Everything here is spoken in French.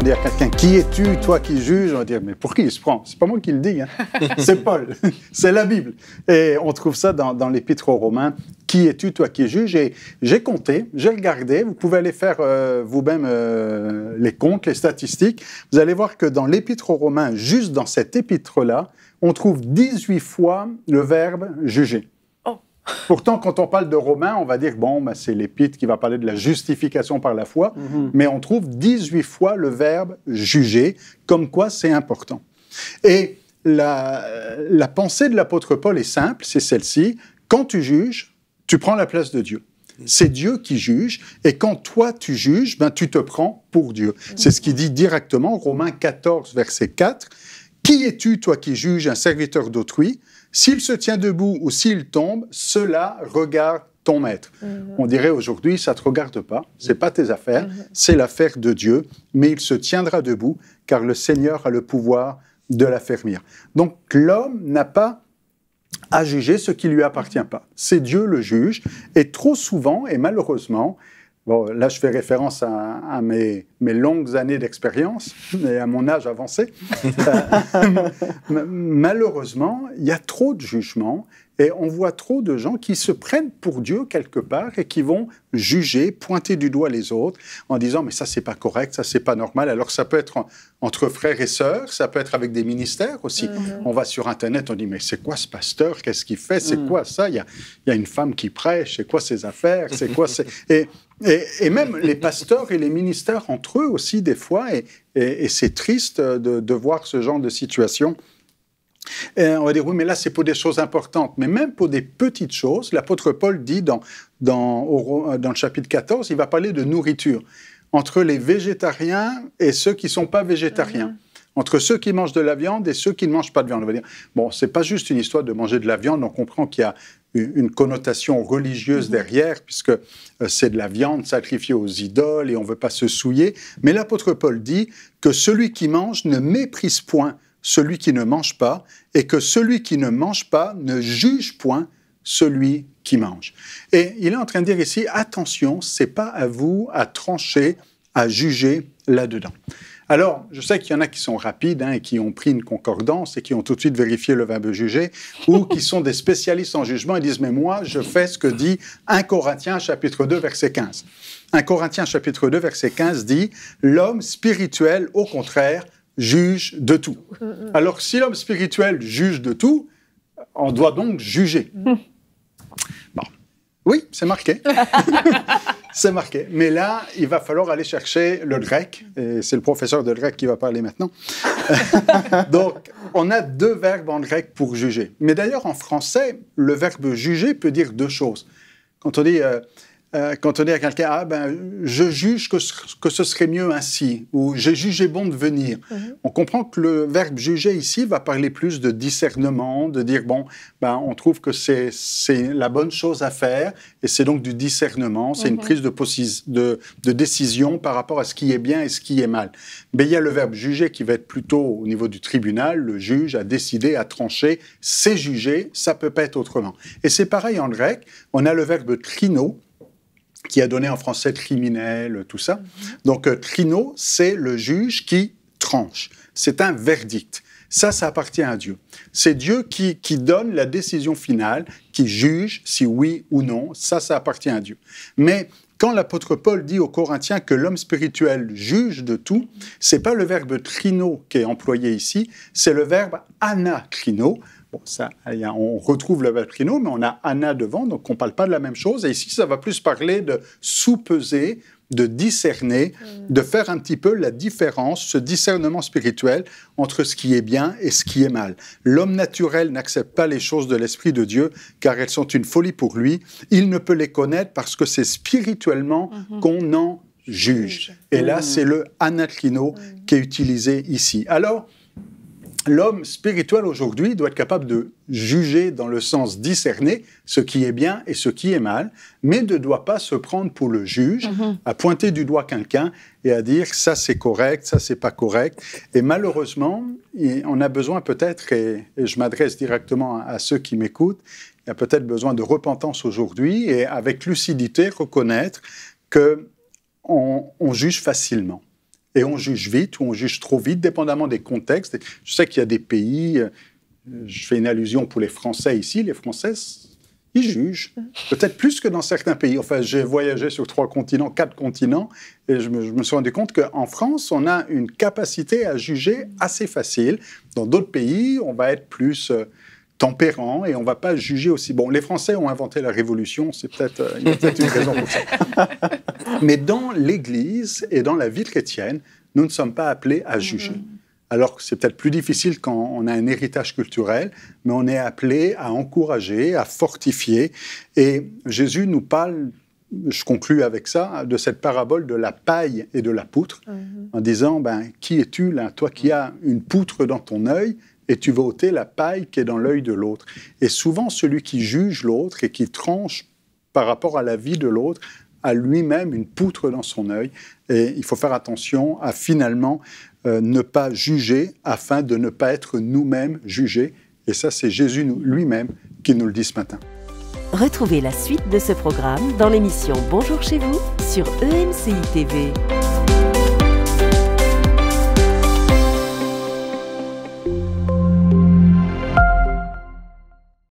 dit à quelqu'un, qui es-tu, toi qui juges? On va dire, mais pour qui il se prend? C'est pas moi qui le dis, hein. C'est Paul, c'est la Bible. Et on trouve ça dans l'Épître aux Romains. Qui es-tu, toi qui juges? Et j'ai compté, j'ai regardé, vous pouvez aller faire vous-même les comptes, les statistiques. Vous allez voir que dans l'Épître aux Romains, juste dans cet épître-là, on trouve 18 fois le verbe juger. Pourtant, quand on parle de Romains, on va dire, bon, c'est l'épître qui va parler de la justification par la foi, mais on trouve 18 fois le verbe juger, comme quoi c'est important. Et la pensée de l'apôtre Paul est simple, c'est celle-ci, quand tu juges, tu prends la place de Dieu. C'est Dieu qui juge, et quand toi tu juges, tu te prends pour Dieu. C'est ce qu'il dit directement, Romains 14, verset 4, « Qui es-tu, toi qui juges un serviteur d'autrui ? S'il se tient debout ou s'il tombe, cela regarde ton maître. » On dirait aujourd'hui, ça ne te regarde pas, ce n'est pas tes affaires, c'est l'affaire de Dieu, mais il se tiendra debout, car le Seigneur a le pouvoir de l'affermir. Donc l'homme n'a pas à juger ce qui ne lui appartient pas. C'est Dieu le juge, et trop souvent, et malheureusement, bon, là je fais référence à mes longues années d'expérience et à mon âge avancé, malheureusement, il y a trop de jugements, et on voit trop de gens qui se prennent pour Dieu quelque part et qui vont juger, pointer du doigt les autres en disant « mais ça c'est pas correct, ça c'est pas normal ». Alors ça peut être entre frères et sœurs, ça peut être avec des ministères aussi. On va sur Internet, on dit « mais c'est quoi ce pasteur, qu'est-ce qu'il fait, c'est quoi ça, il y a une femme qui prêche, c'est quoi ses affaires, c'est quoi c'est... » Et même les pasteurs et les ministères entre eux aussi des fois, et c'est triste de voir ce genre de situation. Et on va dire, oui, mais là, c'est pour des choses importantes. Mais même pour des petites choses, l'apôtre Paul dit dans le chapitre 14, il va parler de nourriture. Entre les végétariens et ceux qui ne sont pas végétariens. Entre ceux qui mangent de la viande et ceux qui ne mangent pas de viande. On va dire, bon, ce n'est pas juste une histoire de manger de la viande, on comprend qu'il y a une connotation religieuse derrière, puisque c'est de la viande sacrifiée aux idoles et on ne veut pas se souiller. Mais l'apôtre Paul dit que celui qui mange ne méprise point celui qui ne mange pas, et que celui qui ne mange pas ne juge point celui qui mange. Et il est en train de dire ici, attention, ce n'est pas à vous à trancher, à juger là-dedans. Alors, je sais qu'il y en a qui sont rapides et qui ont pris une concordance et qui ont tout de suite vérifié le verbe juger, ou qui sont des spécialistes en jugement et disent « mais moi, je fais ce que dit 1 Corinthiens chapitre 2, verset 15 ». 1 Corinthiens chapitre 2, verset 15 dit « l'homme spirituel, au contraire, juge de tout. » Alors, si l'homme spirituel juge de tout, on doit donc juger. Bon. Oui, c'est marqué. C'est marqué. Mais là, il va falloir aller chercher le grec, et c'est le professeur de grec qui va parler maintenant. Donc, on a deux verbes en grec pour juger. Mais d'ailleurs, en français, le verbe juger peut dire deux choses. Quand on dit à quelqu'un, ah ben, je juge que ce serait mieux ainsi, ou j'ai jugé bon de venir. On comprend que le verbe juger ici va parler plus de discernement, de dire, bon, ben, on trouve que c'est la bonne chose à faire, et c'est donc du discernement, c'est une prise de décision par rapport à ce qui est bien et ce qui est mal. Mais il y a le verbe juger qui va être plutôt au niveau du tribunal, le juge a décidé, a tranché, c'est juger, ça peut pas être autrement. Et c'est pareil en grec, on a le verbe trino, qui a donné en français criminel, tout ça. Donc, trino, c'est le juge qui tranche. C'est un verdict. Ça appartient à Dieu. C'est Dieu qui donne la décision finale, qui juge si oui ou non. Ça appartient à Dieu. Mais quand l'apôtre Paul dit aux Corinthiens que l'homme spirituel juge de tout, c'est pas le verbe trino qui est employé ici, c'est le verbe anatrino. Bon, ça, on retrouve le verbe trino, mais on a ana devant, donc on ne parle pas de la même chose. Et ici, ça va plus parler de sous-peser, de discerner, de faire un petit peu la différence, ce discernement spirituel entre ce qui est bien et ce qui est mal. L'homme naturel n'accepte pas les choses de l'Esprit de Dieu, car elles sont une folie pour lui. Il ne peut les connaître parce que c'est spirituellement qu'on en juge. Et là, c'est le anatrino qui est utilisé ici. Alors, l'homme spirituel aujourd'hui doit être capable de juger dans le sens discerner ce qui est bien et ce qui est mal, mais ne doit pas se prendre pour le juge, à pointer du doigt quelqu'un et à dire ça c'est correct, ça c'est pas correct. Et malheureusement, on a besoin peut-être, et je m'adresse directement à ceux qui m'écoutent, il y a peut-être besoin de repentance aujourd'hui et avec lucidité reconnaître qu'on juge facilement. Et on juge vite ou on juge trop vite, dépendamment des contextes. Je sais qu'il y a des pays, je fais une allusion pour les Français ici, les Français, ils jugent, peut-être plus que dans certains pays. Enfin, j'ai voyagé sur 3 continents, 4 continents, et je me suis rendu compte qu'en France, on a une capacité à juger assez facile. Dans d'autres pays, on va être plus tempérant et on ne va pas juger aussi. Bon, les Français ont inventé la Révolution, il y a peut-être une raison pour ça. Mais dans l'Église et dans la vie chrétienne, nous ne sommes pas appelés à juger. Alors que c'est peut-être plus difficile quand on a un héritage culturel, mais on est appelé à encourager, à fortifier. Et Jésus nous parle, je conclus avec ça, de cette parabole de la paille et de la poutre, en disant, qui es-tu là, toi qui as une poutre dans ton œil, et tu vas ôter la paille qui est dans l'œil de l'autre. Et souvent, celui qui juge l'autre et qui tranche par rapport à la vie de l'autre a lui-même une poutre dans son œil. Et il faut faire attention à finalement ne pas juger afin de ne pas être nous-mêmes jugés. Et ça, c'est Jésus lui-même qui nous le dit ce matin. Retrouvez la suite de ce programme dans l'émission Bonjour chez vous sur EMCI TV.